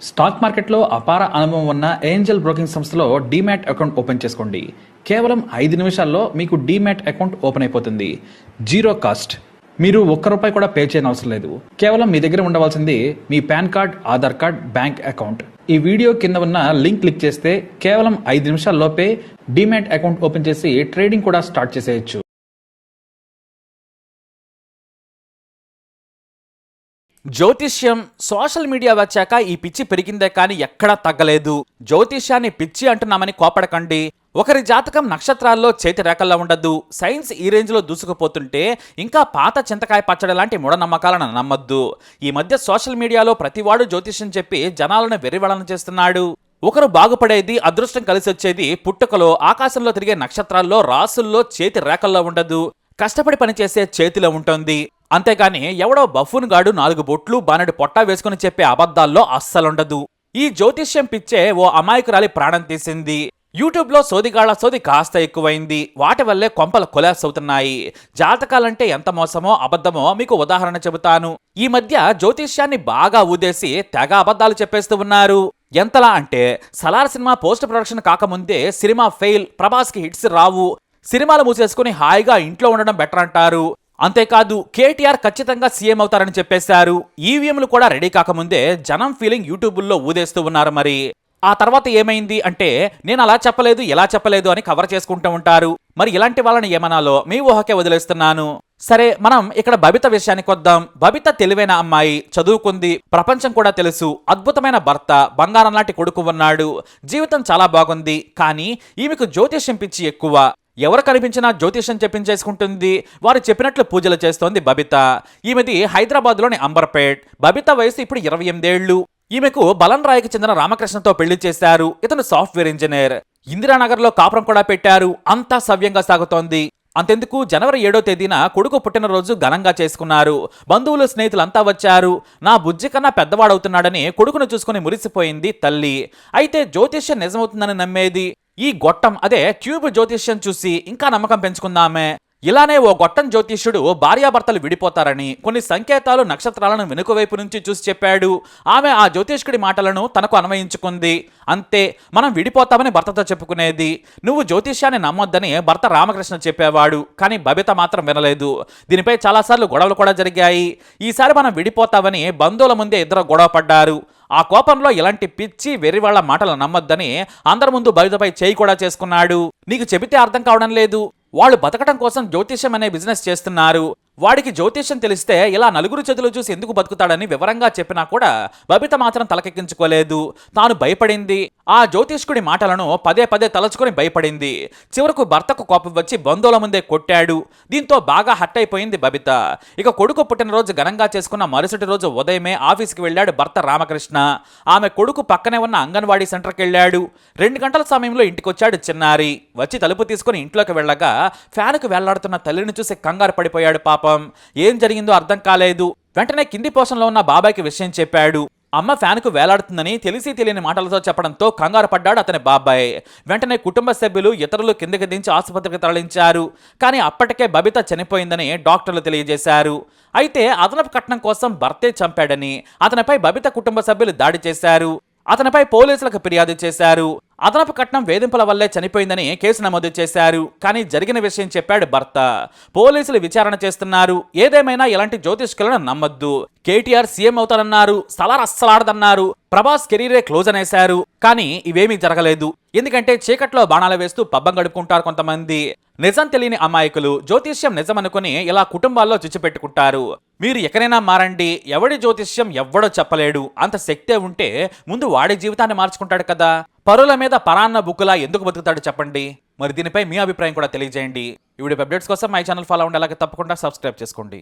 Stock మార్కెట్లో అపార అనుభవం ఉన్న ఏంజల్ బ్రోకింగ్ సంస్థలో డీమ్యాట్ అకౌంట్ ఓపెన్ చేసుకోండి. కేవలం 5 నిమిషాల్లో మీకు డీమ్యాట్ అకౌంట్ ఓపెన్ అయిపోతుంది. Zero cost. మీరు ₹1 కూడా పే చేయని అవసరం లేదు. కేవలం మీ దగ్గర ఉండవలసింది మీ PAN card, Aadhaar card, bank account. ఈ వీడియో కింద ఉన్న లింక్ క్లిక్ చేస్తే కేవలం 5 నిమిషాల్లోపే డీమ్యాట్ అకౌంట్ ఓపెన్ చేసి ట్రేడింగ్ కూడా స్టార్ట్ చేసేయచ్చు. జ్యోతిష్యం సోషల్ మీడియా వచ్చాక ఈ పిచ్చి పెరిగిందే కానీ ఎక్కడా తగ్గలేదు. జ్యోతిష్యాన్ని పిచ్చి అంటున్నామని కోపడకండి. ఒకరి జాతకం నక్షత్రాల్లో చేతి రేఖల్లో ఉండదు. సైన్స్ ఈ రేంజ్లో దూసుకుపోతుంటే ఇంకా పాత చింతకాయ పచ్చడి లాంటి మూఢనమ్మకాలను నమ్మద్దు. ఈ మధ్య సోషల్ మీడియాలో ప్రతివాడు జ్యోతిష్యం చెప్పి జనాలను వెర్రివళన చేస్తున్నాడు. ఒకరు బాగుపడేది, అదృష్టం కలిసి వచ్చేది పుట్టుకలో, ఆకాశంలో తిరిగే నక్షత్రాల్లో, రాసుల్లో, చేతి రేఖల్లో ఉండదు. కష్టపడి పనిచేసే చేతిలో ఉంటుంది. అంతేగాని ఎవడో బఫూన్ గాడు 4 బొట్లు బానడి పొట్టా వేసుకుని చెప్పే అబద్ధాల్లో అస్సలుండదు. ఈ జ్యోతిష్యం పిచ్చే ఓ అమాయకురాలి ప్రాణం తీసింది. యూట్యూబ్ లో సోదిగాళ్ల సోది కాస్త ఎక్కువైంది. వాటి వల్లే కొంపలు కొలాస్ అవుతున్నాయి. జాతకాలంటే ఎంత మోసమో అబద్ధమో మీకు ఉదాహరణ చెబుతాను. ఈ మధ్య జ్యోతిష్యాన్ని బాగా ఊదేసి తెగ అబద్ధాలు చెప్పేస్తూ ఉన్నారు. ఎంతలా అంటే సలార్ సినిమా పోస్ట్ ప్రొడక్షన్ కాకముందే సినిమా ఫెయిల్, ప్రభాస్ కి హిట్స్ రావు, సినిమాలు మూసేసుకుని హాయిగా ఇంట్లో ఉండడం బెటర్ అంటారు. అంతేకాదు కేటీఆర్ ఖచ్చితంగా సీఎం అవుతారని చెప్పేశారు. ఈవీఎంలు కూడా రెడీ కాకముందే జనం ఫీలింగ్ యూట్యూబుల్లో ఊదేస్తూ ఉన్నారు. మరి ఆ తర్వాత ఏమైంది అంటే నేను అలా చెప్పలేదు, ఇలా చెప్పలేదు అని కవర్ చేసుకుంటూ ఉంటారు. మరి ఇలాంటి వాళ్ళని ఏమనాలో మీ ఊహకే వదిలేస్తున్నాను. సరే, మనం ఇక్కడ బబిత విషయానికి వద్దాం. బబిత తెలివైన అమ్మాయి, చదువుకుంది, ప్రపంచం కూడా తెలుసు, అద్భుతమైన భర్త, బంగారం లాంటి కొడుకు ఉన్నాడు, జీవితం చాలా బాగుంది. కానీ ఈమెకు జ్యోతిష్యం పిచ్చి ఎక్కువ. ఎవరు కనిపించినా జ్యోతిష్యం చెప్పించేసుకుంటుంది. వారు చెప్పినట్లు పూజలు చేస్తోంది బబిత. ఈమెది హైదరాబాద్లోని అంబర్పేట్. బబిత వయసు ఇప్పుడు 28 ఏళ్లు. ఈమెకు బలన్ రాయ్కి చెందిన రామకృష్ణతో పెళ్లి చేశారు. ఇతను సాఫ్ట్వేర్ ఇంజనీర్. ఇందిరానగర్లో కాపురం కూడా పెట్టారు. అంతా సవ్యంగా సాగుతోంది. అంతెందుకు జనవరి 7వ తేదీన కొడుకు పుట్టినరోజు ఘనంగా చేసుకున్నారు. బంధువులు, స్నేహితులంతా వచ్చారు. నా బుజ్జి కన్నా పెద్దవాడవుతున్నాడని కొడుకును చూసుకుని మురిసిపోయింది తల్లి. అయితే జ్యోతిష్యం నిజమవుతుందని నమ్మేది ఈ గొట్టం, అదే ట్యూబ్ జ్యోతిష్యం చూసి ఇంకా నమ్మకం పెంచుకుందామే. ఇలానే ఓ గొట్టం జ్యోతిష్యుడు భార్యాభర్తలు విడిపోతారని కొన్ని సంకేతాలు, నక్షత్రాలను వెనుక వైపు నుంచి చూసి చెప్పాడు. ఆమె ఆ జ్యోతిష్కుడి మాటలను తనకు అన్వయించుకుంది. అంతే, మనం విడిపోతామని భర్తతో చెప్పుకునేది. నువ్వు జ్యోతిష్యాన్ని నమ్మొద్దని భర్త రామకృష్ణ చెప్పేవాడు. కానీ బబిత మాత్రం వినలేదు. దీనిపై చాలాసార్లు గొడవలు కూడా జరిగాయి. ఈసారి మనం విడిపోతామని బంధువుల ముందే ఇద్దరు గొడవ పడ్డారు. ఆ కోపంలో ఇలాంటి పిచ్చి వెర్రివాళ్ల మాటలు నమ్మొద్దని అందరి ముందు బబితపై చేయి కూడా చేసుకున్నాడు. నీకు చెబితే అర్థం కావడం లేదు. వాళ్ళు బతకడం కోసం జ్యోతిష్యం అనే బిజినెస్ చేస్తున్నారు. వాడికి జ్యోతిష్యం తెలిస్తే ఇలా నలుగురు చేతులు చూసి ఎందుకు బతుకుతాడని వివరంగా చెప్పినా కూడా బబిత మాత్రం తలకెక్కించుకోలేదు. తాను భయపడింది. ఆ జ్యోతిష్కుడి మాటలను పదే పదే తలచుకొని భయపడింది. చివరకు భర్తకు కోపం వచ్చి బంధువుల ముందే కొట్టాడు. దీంతో బాగా హట్ అయిపోయింది బబిత. ఇక కొడుకు పుట్టినరోజు ఘనంగా చేసుకున్న మరుసటి రోజు ఉదయమే ఆఫీస్కి వెళ్ళాడు భర్త రామకృష్ణ. ఆమె కొడుకు పక్కనే ఉన్న అంగన్వాడీ సెంటర్కి వెళ్ళాడు. 2 గంటల సమయంలో ఇంటికొచ్చాడు చిన్నారి. వచ్చి తలుపు తీసుకుని ఇంట్లోకి వెళ్ళగా ఫ్యాన్కు వెళ్లాడుతున్న తల్లిని చూసి కంగారు పడిపోయాడు. పాపం ఏం జరిగిందో అర్థం కాలేదు. వెంటనే కింది పోషణలో ఉన్న బాబాయ్కి విషయం చెప్పాడు. అమ్మ ఫ్యాన్కు వేలాడుతుందని తెలిసి తెలియని మాటలతో చెప్పడంతో కంగారు పడ్డాడు అతని బాబాయ్. వెంటనే కుటుంబ సభ్యులు, ఇతరులు కిందకి దించి ఆసుపత్రికి తరలించారు. కానీ అప్పటికే బబిత చనిపోయిందని డాక్టర్లు తెలియజేశారు. అయితే అదనపు కట్నం కోసం భర్తే చంపాడని అతనిపై బబిత కుటుంబ సభ్యులు దాడి చేశారు. అతనిపై పోలీసులకు ఫిర్యాదు చేశారు. అదనపు కట్నం వేధింపుల వల్లే చనిపోయిందని కేసు నమోదు చేశారు. కానీ జరిగిన విషయం చెప్పాడు భర్త. పోలీసులు విచారణ చేస్తున్నారు. ఏదేమైనా ఇలాంటి జ్యోతిష్కులను నమ్మొద్దు. కేటీఆర్ సీఎం అవుతారన్నారు, సలార్ అస్సలాడదన్నారు, ప్రభాస్ కెరీరే క్లోజ్ అనేశారు. కానీ ఇవేమీ జరగలేదు. ఎందుకంటే చీకట్లో బాణాలు వేస్తూ పబ్బం గడుపుకుంటారు కొంతమంది. నిజం తెలియని అమాయకులు జ్యోతిష్యం నిజమనుకుని ఇలా కుటుంబాల్లో చిచ్చుపెట్టుకుంటారు. మీరు ఎక్కడైనా మారండి, ఎవడి జ్యోతిష్యం ఎవ్వడో చెప్పలేడు. అంత శక్తే ఉంటే ముందు వాడి జీవితాన్ని మార్చుకుంటాడు కదా. పరుల మీద పరాన్న బుక్కులా ఎందుకు బతుకుతాడు చెప్పండి. మరి దీనిపై మీ అభిప్రాయం కూడా తెలియజేయండి. ఈ వీడియో అప్డేట్స్ కోసం మై ఛానల్ ఫాలో అవ్వండి. అలాగే తప్పకుండా సబ్స్క్రైబ్ చేసుకోండి.